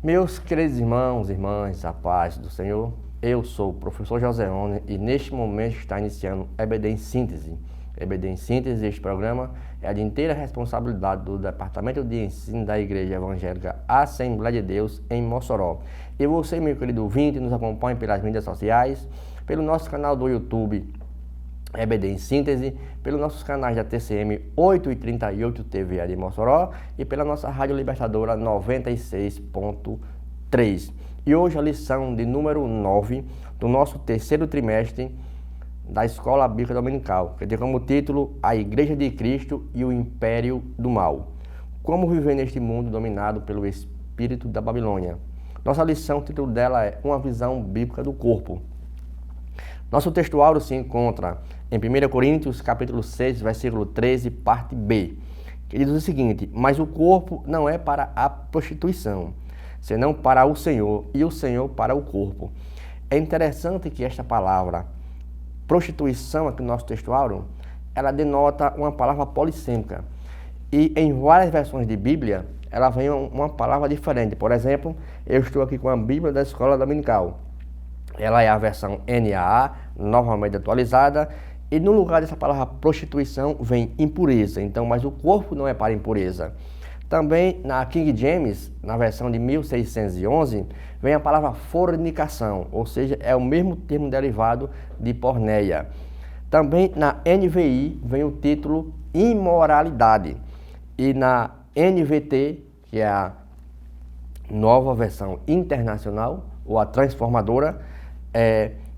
Meus queridos irmãos e irmãs, a paz do Senhor, eu sou o professor Joseone e neste momento está iniciando EBD em Síntese. EBD em Síntese, este programa é de inteira responsabilidade do Departamento de Ensino da Igreja Evangélica Assembleia de Deus em Mossoró. E você, meu querido ouvinte, nos acompanha pelas mídias sociais, pelo nosso canal do YouTube EBD em Síntese, pelos nossos canais da TCM 838 TV de Mossoró e pela nossa Rádio Libertadora 96.3. E hoje a lição de número 9 do nosso terceiro trimestre da Escola Bíblica Dominical, que tem como título A Igreja de Cristo e o Império do Mal. Como viver neste mundo dominado pelo espírito da Babilônia. Nossa lição, o título dela é Uma Visão Bíblica do Corpo. Nosso textuário se encontra em 1 Coríntios, capítulo 6, versículo 13, parte B, que diz o seguinte: mas o corpo não é para a prostituição, senão para o Senhor, e o Senhor para o corpo. É interessante que esta palavra, prostituição, aqui no nosso textuário, ela denota uma palavra polissêmica. E em várias versões de Bíblia, ela vem uma palavra diferente. Por exemplo, eu estou aqui com a Bíblia da Escola Dominical. Ela é a versão NAA, novamente atualizada, e no lugar dessa palavra prostituição vem impureza. Então, mas o corpo não é para impureza. Também na King James, na versão de 1611, vem a palavra fornicação, ou seja, é o mesmo termo derivado de porneia. Também na NVI vem o título imoralidade. E na NVT, que é a nova versão internacional, ou a transformadora,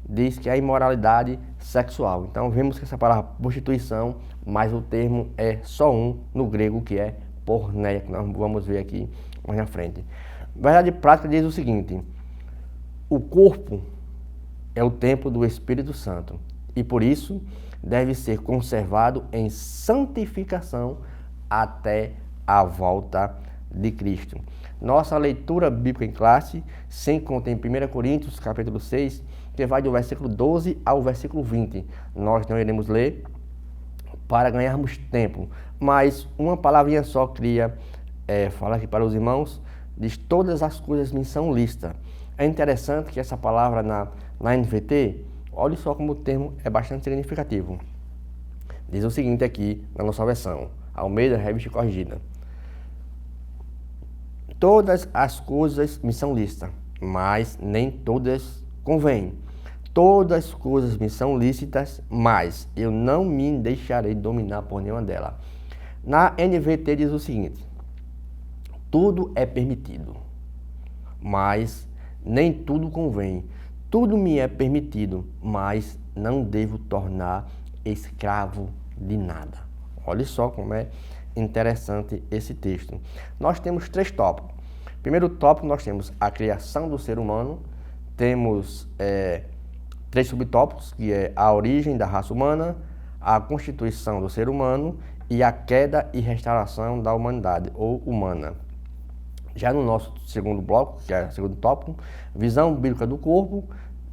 diz que é a imoralidade sexual. Então vemos que essa palavra prostituição, mas o termo é só um no grego, que é porneia, que nós vamos ver aqui mais na frente. Verdade prática diz o seguinte: o corpo é o templo do Espírito Santo e por isso deve ser conservado em santificação até a volta de Cristo. Nossa leitura bíblica em classe se encontra em 1 Coríntios, capítulo 6, que vai do versículo 12 ao versículo 20. Nós não iremos ler para ganharmos tempo, mas uma palavrinha só queria falar aqui para os irmãos: diz todas as coisas me são lícitas. É interessante que essa palavra na NVT, olhe só como o termo é bastante significativo. Diz o seguinte aqui na nossa versão, Almeida Revista Corrigida: todas as coisas me são lícitas, mas nem todas convêm. Todas as coisas me são lícitas, mas eu não me deixarei dominar por nenhuma delas. Na NVT diz o seguinte: tudo é permitido, mas nem tudo convém. Tudo me é permitido, mas não devo tornar escravo de nada. Olha só como é interessante esse texto. Nós temos 3 tópicos. Primeiro tópico, nós temos a criação do ser humano, temos 3 subtópicos, que é a origem da raça humana, a constituição do ser humano e a queda e restauração da humanidade, ou humana. Já no nosso segundo bloco, que é o segundo tópico, visão bíblica do corpo,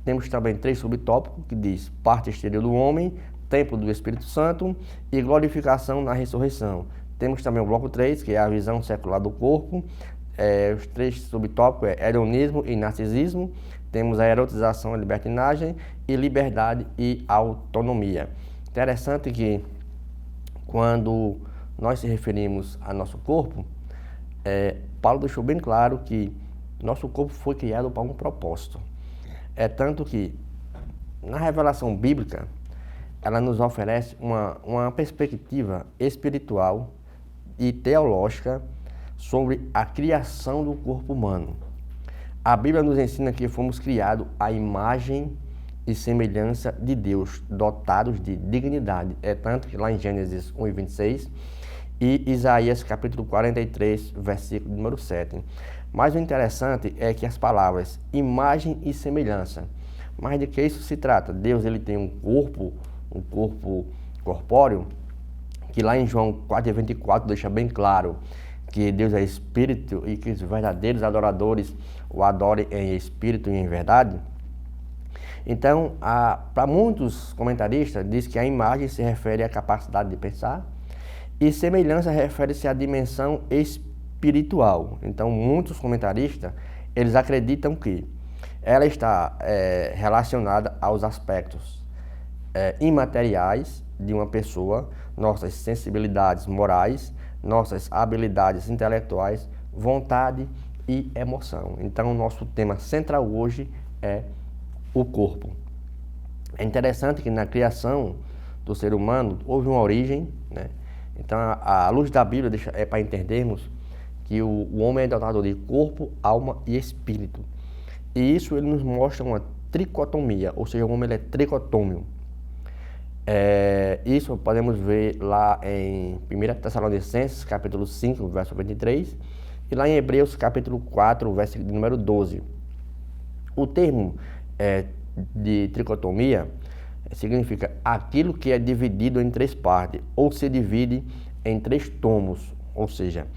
temos também 3 subtópicos, que diz parte exterior do homem, templo do Espírito Santo e glorificação na ressurreição. Temos também o bloco 3, que é a visão secular do corpo. Os 3 subtópicos é hedonismo e narcisismo. Temos a erotização e libertinagem e liberdade e autonomia. Interessante que quando nós se referimos a nosso corpo, Paulo deixou bem claro que nosso corpo foi criado para um propósito. É tanto que na revelação bíblica ela nos oferece uma perspectiva espiritual e teológica sobre a criação do corpo humano. A Bíblia nos ensina que fomos criados à imagem e semelhança de Deus, dotados de dignidade. É tanto que lá em Gênesis 1:26 e Isaías capítulo 43, versículo número 7. Mas o interessante é que as palavras imagem e semelhança, mas de que isso se trata? Deus ele tem um corpo corpóreo, que lá em João 4:24 deixa bem claro que Deus é espírito e que os verdadeiros adoradores o adorem em espírito e em verdade. Então, para muitos comentaristas, diz que a imagem se refere à capacidade de pensar e semelhança refere-se à dimensão espiritual. Então, muitos comentaristas, eles acreditam que ela está relacionada aos aspectos imateriais de uma pessoa, nossas sensibilidades morais, nossas habilidades intelectuais, vontade e emoção. Então, o nosso tema central hoje é o corpo. É interessante que na criação do ser humano houve uma origem, né? Então, a luz da Bíblia é para entendermos que o homem é dotado de corpo, alma e espírito. E isso ele nos mostra uma tricotomia, ou seja, o homem ele é tricotômio. Isso podemos ver lá em 1 Tessalonicenses, capítulo 5, verso 23, e lá em Hebreus, capítulo 4, verso número 12. O termo de tricotomia significa aquilo que é dividido em três partes, ou se divide em três tomos, ou seja,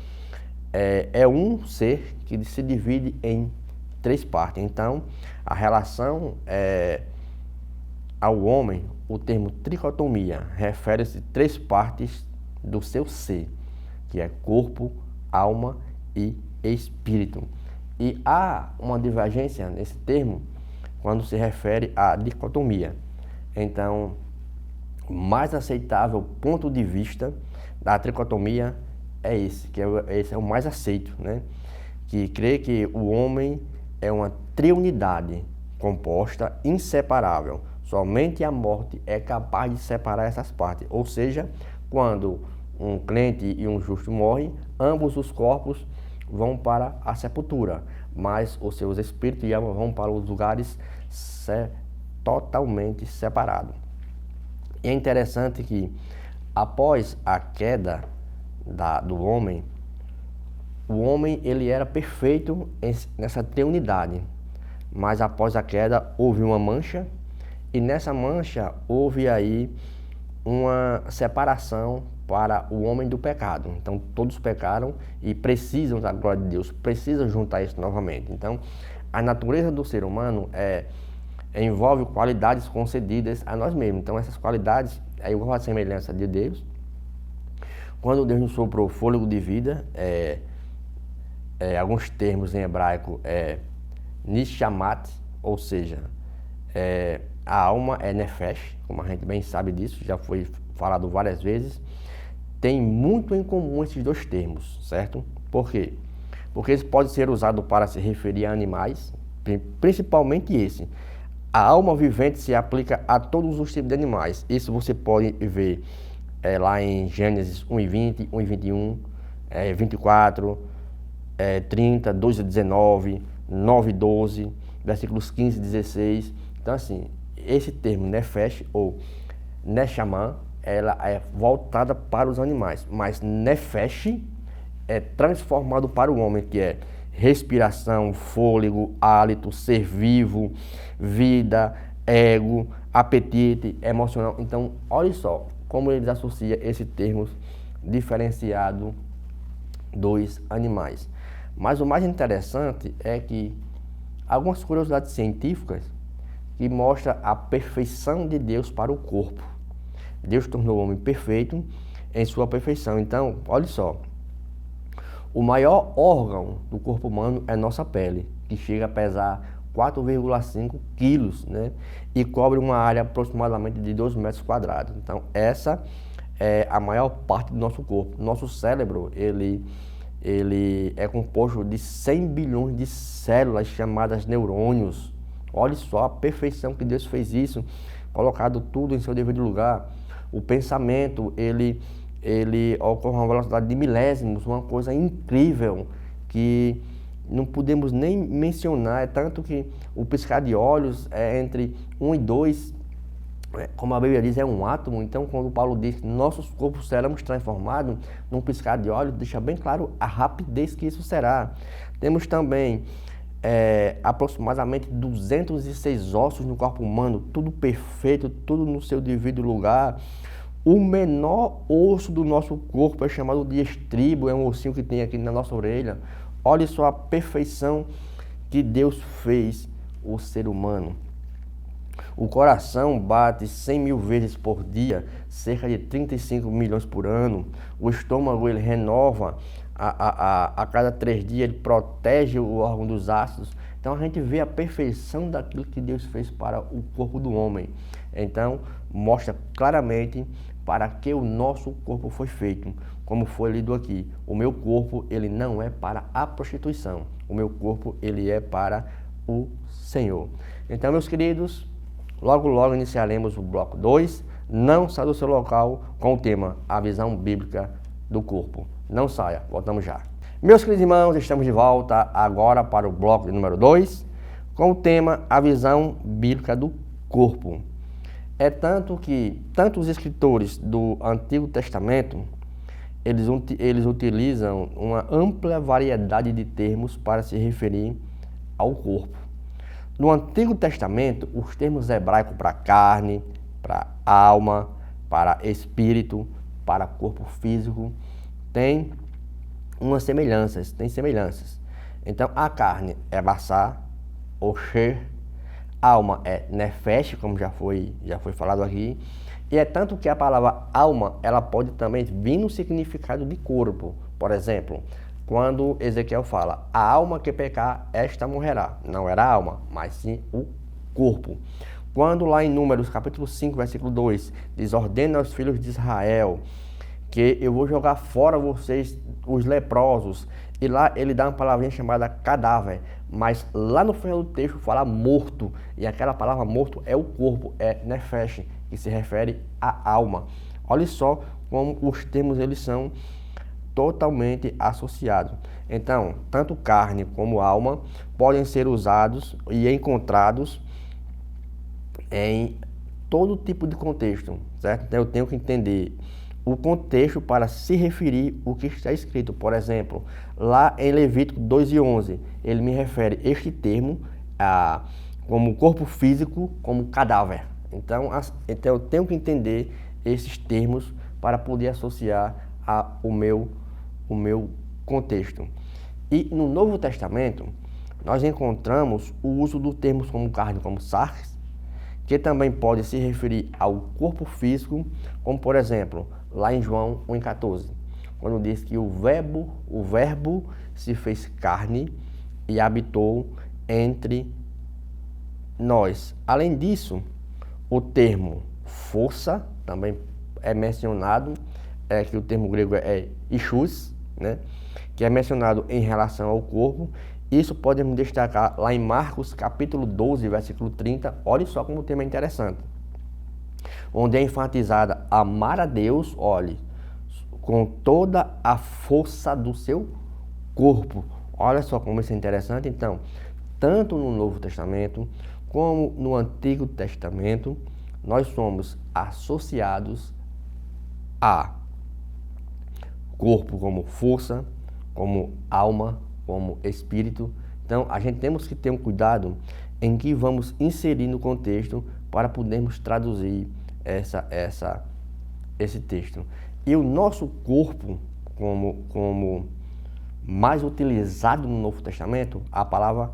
é um ser que se divide em três partes. Então, a relação ao homem, o termo tricotomia, refere-se a três partes do seu ser, que é corpo, alma e espírito. E há uma divergência nesse termo quando se refere à dicotomia. Então, o mais aceitável ponto de vista da tricotomia é esse, esse é o mais aceito, né? Que crê que o homem é uma triunidade composta, inseparável. Somente a morte é capaz de separar essas partes. Ou seja, quando um crente e um justo morrem, ambos os corpos vão para a sepultura, mas os seus espíritos e alma vão para os lugares totalmente separados. E é interessante que, após a queda do homem, o homem ele era perfeito nessa triunidade, mas após a queda houve uma mancha, e nessa mancha houve aí uma separação para o homem do pecado. Então todos pecaram e precisam da glória de Deus, precisam juntar isso novamente. Então a natureza do ser humano envolve qualidades concedidas a nós mesmos. Então essas qualidades é igual à semelhança de Deus. Quando Deus nos soprou fôlego de vida, alguns termos em hebraico nishamat, ou seja, a alma é nefesh, como a gente bem sabe disso, já foi falado várias vezes. Tem muito em comum esses dois termos, certo? Por quê? Porque eles podem ser usados para se referir a animais, principalmente esse. A alma vivente se aplica a todos os tipos de animais. Isso você pode ver lá em Gênesis 1:20, 1:21, 24, 30, 2:19, 9:12, versículos 15 e 16. Então, assim, esse termo nefesh ou neshamah, ela é voltada para os animais, mas nefesh é transformado para o homem, que é respiração, fôlego, hálito, ser vivo, vida, ego, apetite, emocional. Então, olha só como eles associam esse termo diferenciado dos animais. Mas o mais interessante é que algumas curiosidades científicas que mostram a perfeição de Deus para o corpo. Deus tornou o homem perfeito em sua perfeição. Então, olha só, o maior órgão do corpo humano é nossa pele, que chega a pesar 4,5 quilos, né? E cobre uma área aproximadamente de 2 metros quadrados. Então, essa é a maior parte do nosso corpo. Nosso cérebro, ele é composto de 100 bilhões de células chamadas neurônios. Olha só a perfeição que Deus fez isso, colocado tudo em seu devido lugar. O pensamento, ele ocorre a uma velocidade de milésimos, uma coisa incrível que não podemos nem mencionar. É tanto que o piscar de olhos é entre 1 e 2, como a Bíblia diz, é um átomo. Então, quando Paulo diz que nossos corpos seremos transformados num piscar de olhos, deixa bem claro a rapidez que isso será. Temos também aproximadamente 206 ossos no corpo humano, tudo perfeito, tudo no seu devido lugar. O menor osso do nosso corpo é chamado de estribo, é um ossinho que tem aqui na nossa orelha. Olha só a perfeição que Deus fez o ser humano. O coração bate 100 mil vezes por dia, cerca de 35 milhões por ano. O estômago ele renova a cada 3 dias ele protege o órgão dos ácidos. Então a gente vê a perfeição daquilo que Deus fez para o corpo do homem. Então mostra claramente para que o nosso corpo foi feito, como foi lido aqui. O meu corpo, ele não é para a prostituição. O meu corpo, ele é para o Senhor. Então, meus queridos, logo iniciaremos o bloco 2. Não saia do seu local com o tema A Visão Bíblica do Corpo. Não saia, voltamos já. Meus queridos irmãos, estamos de volta agora para o bloco de número 2, com o tema A Visão Bíblica do Corpo. É tanto que os escritores do Antigo Testamento, eles utilizam uma ampla variedade de termos para se referir ao corpo. No Antigo Testamento, os termos hebraicos para carne, para alma, para espírito, para corpo físico, têm semelhanças. Então, a carne é bassar, ou sher, alma é nefesh, como já foi falado aqui, e é tanto que a palavra alma, ela pode também vir no significado de corpo. Por exemplo, quando Ezequiel fala, a alma que pecar, esta morrerá. Não era a alma, mas sim o corpo. Quando lá em Números, capítulo 5, versículo 2, diz, ordena aos filhos de Israel que eu vou jogar fora vocês, os leprosos. E lá ele dá uma palavrinha chamada cadáver, mas lá no final do texto fala morto, e aquela palavra morto é o corpo, é nefesh, que se refere à alma. Olha só como os termos eles são totalmente associados. Então, tanto carne como alma podem ser usados e encontrados em todo tipo de contexto, certo? Então, eu tenho que entender o contexto para se referir o que está escrito. Por exemplo, lá em Levítico 2:11, ele me refere este termo como corpo físico, como cadáver. Então eu tenho que entender esses termos para poder associar o meu contexto. E no Novo Testamento, nós encontramos o uso do termos como carne, como sarx, que também pode se referir ao corpo físico, como por exemplo, lá em João 1,14, quando diz que o verbo se fez carne e habitou entre nós. Além disso, o termo força também é mencionado, que o termo grego é ichus, né, que é mencionado em relação ao corpo. Isso podemos destacar lá em Marcos capítulo 12, versículo 30. Olha só como o tema é interessante. Onde é enfatizada amar a Deus, olhe, com toda a força do seu corpo. Olha só como isso é interessante. Então, tanto no Novo Testamento como no Antigo Testamento, nós somos associados a corpo como força, como alma, como espírito. Então, a gente temos que ter um cuidado em que vamos inserir no contexto para podermos traduzir esse texto. E o nosso corpo, como mais utilizado no Novo Testamento, a palavra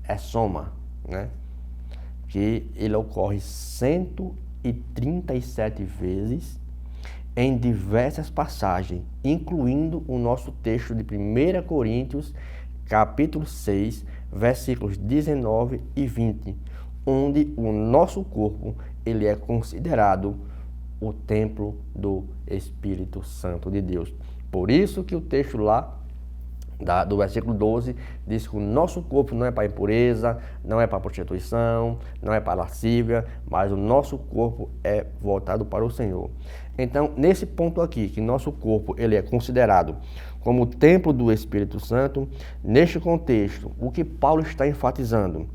é soma, né? Que ele ocorre 137 vezes em diversas passagens, incluindo o nosso texto de 1 Coríntios, capítulo 6, versículos 19 e 20, onde o nosso corpo ele é considerado o templo do Espírito Santo de Deus. Por isso que o texto lá do versículo 12 diz que o nosso corpo não é para impureza, não é para prostituição, não é para lascívia, mas o nosso corpo é voltado para o Senhor. Então, nesse ponto aqui, que nosso corpo ele é considerado como o templo do Espírito Santo, neste contexto, o que Paulo está enfatizando?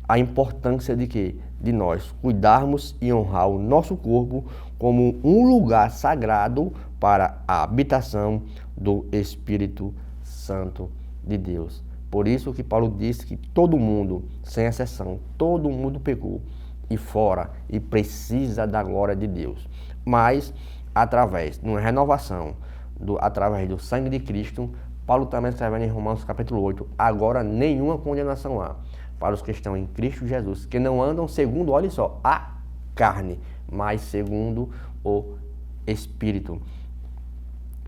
A importância de quê? De nós cuidarmos e honrar o nosso corpo como um lugar sagrado para a habitação do Espírito Santo de Deus. Por isso que Paulo disse que todo mundo, sem exceção, todo mundo pecou e precisa da glória de Deus. Mas, através de uma renovação, através do sangue de Cristo, Paulo também escrevendo em Romanos capítulo 8, agora nenhuma condenação há para os que estão em Cristo Jesus, que não andam segundo, olha só, a carne, mas segundo o Espírito.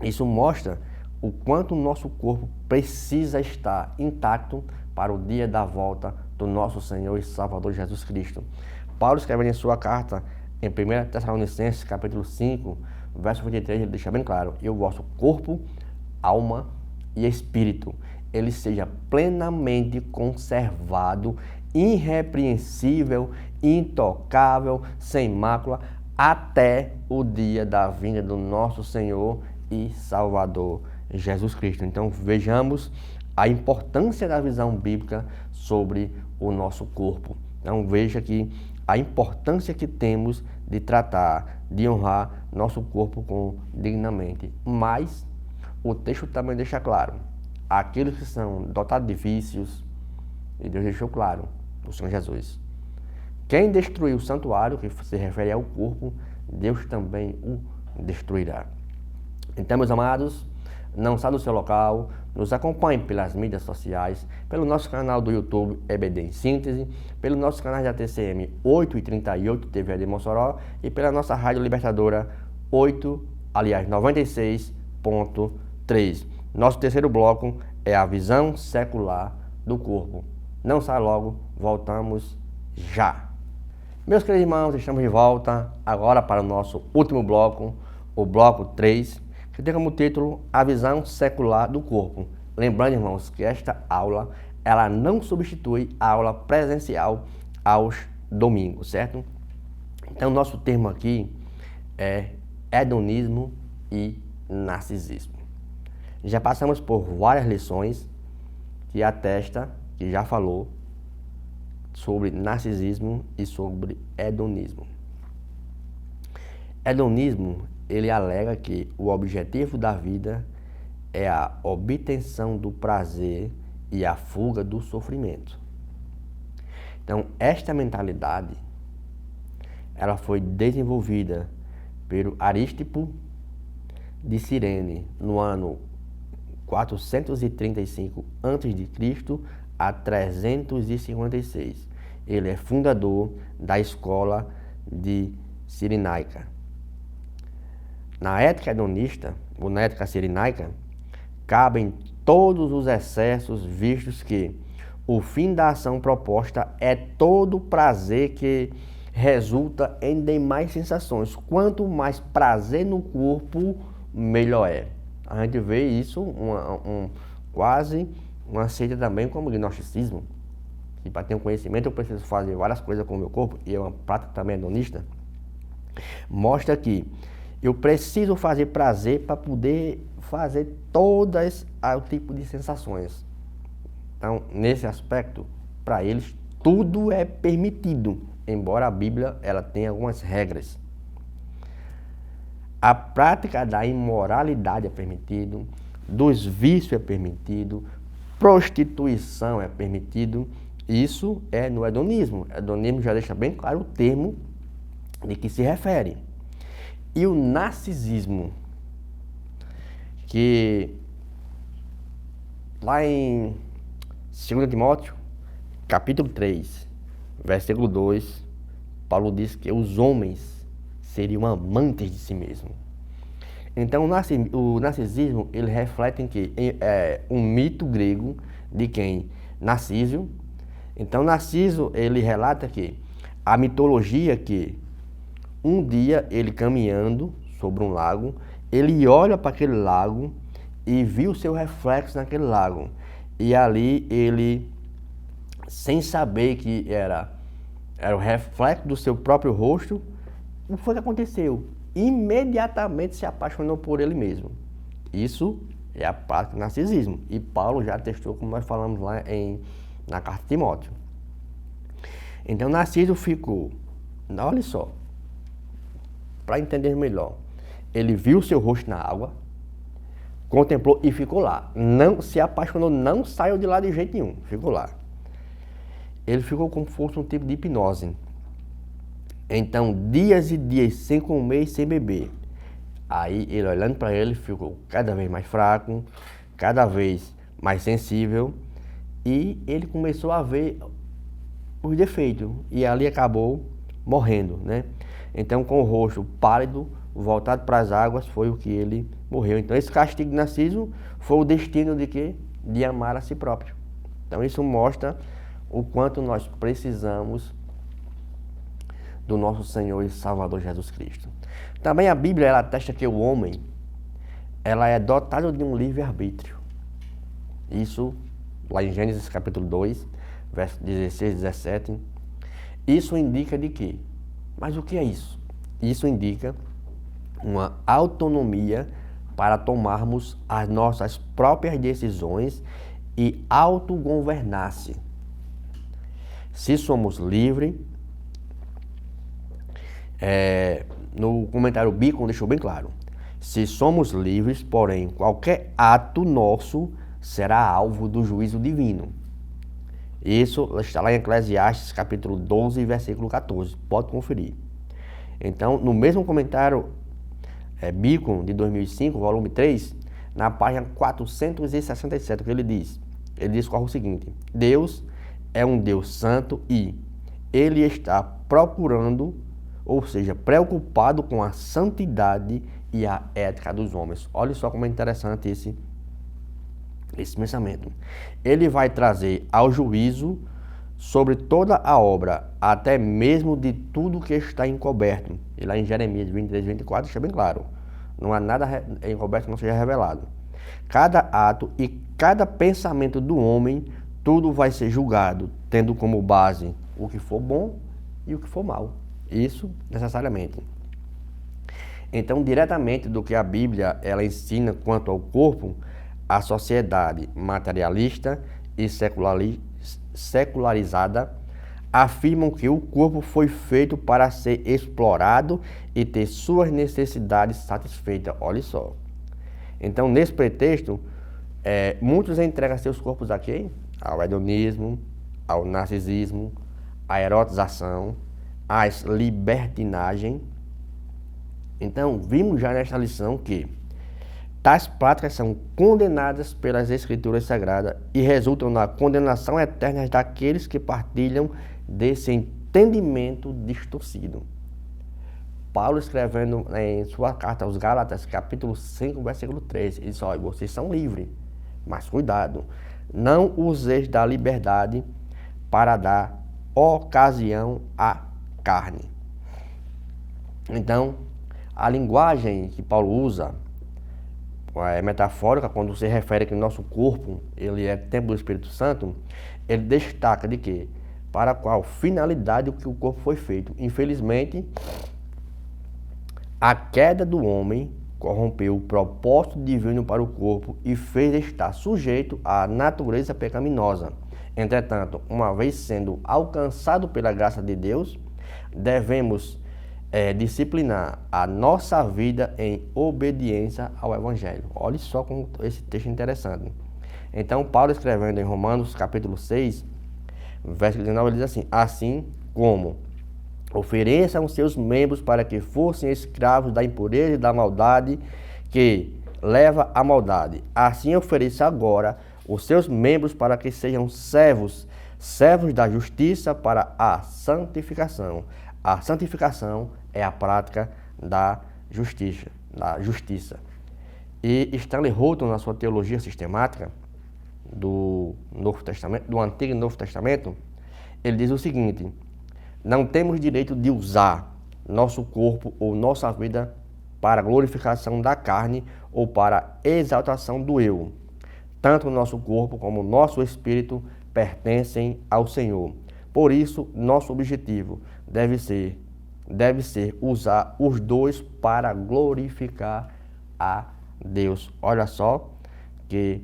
Isso mostra o quanto o nosso corpo precisa estar intacto para o dia da volta do nosso Senhor e Salvador Jesus Cristo. Paulo, escrevendo em sua carta, em 1 Tessalonicenses, capítulo 5, verso 23, ele deixa bem claro: e o vosso corpo, alma e espírito, ele seja plenamente conservado, irrepreensível, intocável, sem mácula, até o dia da vinda do nosso Senhor e Salvador Jesus Cristo. Então vejamos a importância da visão bíblica sobre o nosso corpo. Então veja que a importância que temos de tratar, de honrar nosso corpo dignamente. Mas o texto também deixa claro: aqueles que são dotados de vícios, e Deus deixou claro, o Senhor Jesus, quem destruir o santuário, que se refere ao corpo, Deus também o destruirá. Então, meus amados, não saia do seu local, nos acompanhe pelas mídias sociais, pelo nosso canal do YouTube EBD em Síntese, pelo nosso canal da TCM 8h38 TV de Mossoró e pela nossa Rádio Libertadora 96.3. Nosso terceiro bloco é a visão secular do corpo. Não sai logo, voltamos já. Meus queridos irmãos, estamos de volta agora para o nosso último bloco, o bloco 3, que tem como título A Visão Secular do Corpo. Lembrando, irmãos, que esta aula, ela não substitui a aula presencial aos domingos, certo? Então, nosso termo aqui é hedonismo e narcisismo. Já passamos por várias lições que atesta, que já falou sobre narcisismo e sobre hedonismo. Hedonismo, ele alega que o objetivo da vida é a obtenção do prazer e a fuga do sofrimento. Então, esta mentalidade, ela foi desenvolvida pelo Arístipo de Cirene no ano 435 a.C. a 356. Ele é fundador da escola de Cirenaica. Na ética hedonista, ou na ética cirenaica, cabem todos os excessos, vistos que o fim da ação proposta é todo prazer que resulta em demais sensações. Quanto mais prazer no corpo, melhor é. A gente vê isso quase uma seita também como gnosticismo. Que para ter um conhecimento eu preciso fazer várias coisas com o meu corpo, e é uma prática também hedonista. Mostra que eu preciso fazer prazer para poder fazer todas o tipo de sensações. Então, nesse aspecto, para eles, tudo é permitido, embora a Bíblia ela tenha algumas regras. A prática da imoralidade é permitido, dos vícios é permitido, prostituição é permitido. Isso é no hedonismo. O hedonismo já deixa bem claro o termo de que se refere. E o narcisismo, que lá em 2 Timóteo, capítulo 3, versículo 2, Paulo diz que os homens seriam amantes de si mesmos. Então, o narcisismo, ele reflete em que é um mito grego de quem? Narciso. Então, Narciso, ele relata que a mitologia que um dia ele caminhando sobre um lago, ele olha para aquele lago e viu seu reflexo naquele lago. E ali ele, sem saber que era o reflexo do seu próprio rosto, o que foi que aconteceu? Imediatamente se apaixonou por ele mesmo. Isso é a prática do narcisismo. E Paulo já atestou, como nós falamos lá na carta de Timóteo. Então Narciso ficou, olha só, para entender melhor, ele viu seu rosto na água, contemplou e ficou lá. Não se apaixonou, não saiu de lá de jeito nenhum, ficou lá. Ele ficou como se fosse um tipo de hipnose. Então, dias e dias sem comer e sem beber. Aí ele, olhando para ele, ficou cada vez mais fraco, cada vez mais sensível, e ele começou a ver os defeitos, e ali acabou morrendo, né? Então, com o rosto pálido, voltado para as águas, foi o que ele morreu. Então esse castigo de Narciso foi o destino de quê? De amar a si próprio. Então isso mostra o quanto nós precisamos do nosso Senhor e Salvador Jesus Cristo. Também a Bíblia ela atesta que o homem ela é dotado de um livre-arbítrio. Isso lá em Gênesis capítulo 2, versos 16 e 17. Isso indica de quê? Mas o que é isso? Isso indica uma autonomia para tomarmos as nossas próprias decisões e autogovernar-se. Se somos livres, no comentário Bacon deixou bem claro, se somos livres, porém, qualquer ato nosso será alvo do juízo divino. Isso está lá em Eclesiastes capítulo 12, versículo 14, pode conferir. Então, no mesmo comentário Bacon de 2005, volume 3, na página 467, o que ele diz? Ele discorre o seguinte: Deus é um Deus santo e ele está procurando, ou seja, preocupado com a santidade e a ética dos homens. Olha só como é interessante esse pensamento. Ele vai trazer ao juízo sobre toda a obra, até mesmo de tudo que está encoberto. E lá em Jeremias 23, 24 está bem claro. Não há nada encoberto que não seja revelado. Cada ato e cada pensamento do homem, tudo vai ser julgado, tendo como base o que for bom e o que for mal. Isso necessariamente. Então, diretamente do que a Bíblia ela ensina quanto ao corpo, a sociedade materialista e secularizada afirmam que o corpo foi feito para ser explorado e ter suas necessidades satisfeitas. Olha só. Então, nesse pretexto, muitos entregam seus corpos a quem? Ao hedonismo, ao narcisismo, à erotização, às libertinagens. Então, vimos já nesta lição que tais práticas são condenadas pelas Escrituras Sagradas e resultam na condenação eterna daqueles que partilham desse entendimento distorcido. Paulo, escrevendo em sua carta aos Gálatas, capítulo 5, versículo 13, ele diz: olha, vocês são livres, mas cuidado, não useis da liberdade para dar ocasião à carne. Então, a linguagem que Paulo usa é metafórica, quando se refere que o nosso corpo ele é templo do Espírito Santo, ele destaca de quê? Para qual finalidade que o corpo foi feito. Infelizmente, a queda do homem corrompeu o propósito divino para o corpo e fez estar sujeito à natureza pecaminosa. Entretanto, uma vez sendo alcançado pela graça de Deus, devemos disciplinar a nossa vida em obediência ao Evangelho. Olha só como esse texto é interessante. Então, Paulo, escrevendo em Romanos capítulo 6, versículo 19, ele diz assim: assim como ofereçam seus membros para que fossem escravos da impureza e da maldade que leva à maldade, assim ofereça agora os seus membros para que sejam servos da justiça para a santificação. A santificação é a prática da justiça. E Stanley Houghton, na sua teologia sistemática do Novo Testamento, do Antigo e Novo Testamento, ele diz o seguinte: não temos direito de usar nosso corpo ou nossa vida para a glorificação da carne ou para a exaltação do eu. Tanto o nosso corpo como o nosso espírito pertencem ao Senhor. Por isso, nosso objetivo deve ser usar os dois para glorificar a Deus. Olha só que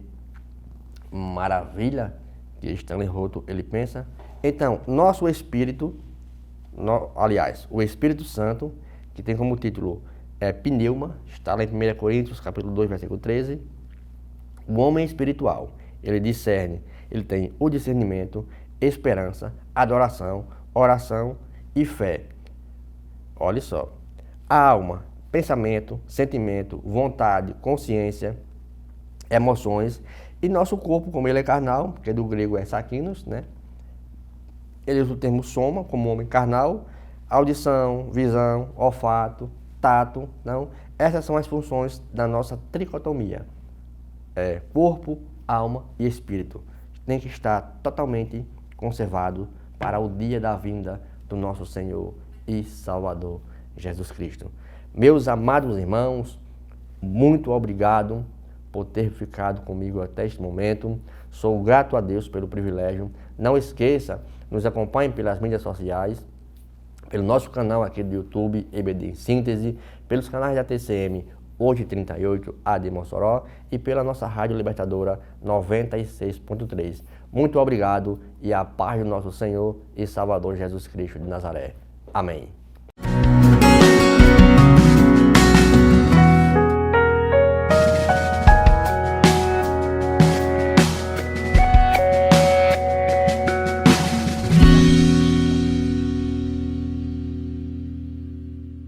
maravilha que Stanley Houghton ele pensa. Então, nosso espírito, o Espírito Santo, que tem como título pneuma, está lá em 1 Coríntios, capítulo 2, versículo 13. O homem espiritual, ele discerne, ele tem o discernimento, esperança, adoração, oração e fé. Olha só, a alma, pensamento, sentimento, vontade, consciência, emoções, e nosso corpo, como ele é carnal, porque do grego é sakinos, né? Ele usa o termo soma, como homem carnal, audição, visão, olfato, tato. Não? Essas são as funções da nossa tricotomia. Corpo, alma e espírito. Tem que estar totalmente conservado para o dia da vinda do nosso Senhor e Salvador Jesus Cristo. Meus amados irmãos, muito obrigado por ter ficado comigo até este momento. Sou grato a Deus pelo privilégio. Não esqueça, nos acompanhe pelas mídias sociais, pelo nosso canal aqui do YouTube, EBD em Síntese, pelos canais da TCM Hoje 38, AD Mossoró, e pela nossa Rádio Libertadora 96.3. Muito obrigado e a paz do nosso Senhor e Salvador Jesus Cristo de Nazaré. Amém.